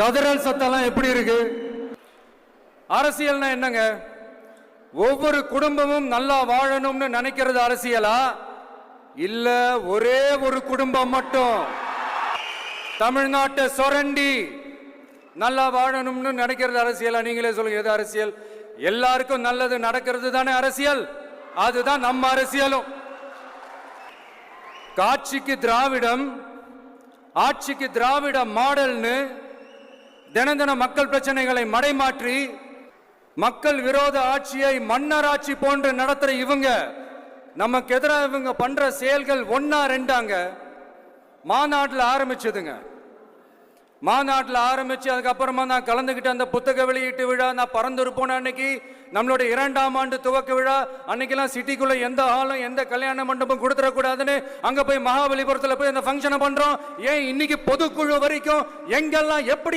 கதறல் சத்தம்லாம் எப்படி இருக்கு? அரசியல்னா என்னங்க? ஒவ்வொரு குடும்பமும் நல்லா வாழணும்னு நினைக்கிறது அரசியலா? இல்ல ஒரே ஒரு குடும்பம் மட்டும் தமிழ்நாட்டை சுரண்டி நல்லா வாழணும்னு நினைக்கிறது அரசியலா? நீங்களே சொல்லுங்க, எது அரசியல்? எல்லாருக்கும் நல்லது நடக்கிறது தானே அரசியல். அதுதான் நம்ம அரசியலும். காட்சிக்கு திராவிடம், ஆட்சிக்கு திராவிட மாடல்னு தினம் தினம் மக்கள் பிரச்சனைகளை மடைமாற்றி மக்கள் விரோத ஆட்சியை மன்னராட்சி போன்று நடத்துற இவங்க நமக்கு எதிராக இவங்க பண்ற செயல்கள் ஒன்னா ரெண்டாங்க. மாநாட்டில் ஆரம்பிச்சதுங்க. மாநாட்டில் ஆரம்பிச்சு அதுக்கப்புறமா நான் கலந்துக்கிட்ட அந்த புத்தக வெளியீட்டு விழா, நான் பறந்துரு போன அன்னைக்கு நம்மளுடைய 2ஆம் ஆண்டு துவக்க விழா அன்னைக்கெல்லாம் சிட்டிக்குள்ள எந்த ஹாலும் எந்த கல்யாண மண்டபம் கொடுத்துடக்கூடாதுன்னு அங்க போய் மகாபலிபுரத்தில் போய் அந்த ஃபங்க்ஷனை பண்றோம். ஏன் இன்னைக்கு பொதுக்குழு வரைக்கும் எங்கெல்லாம் எப்படி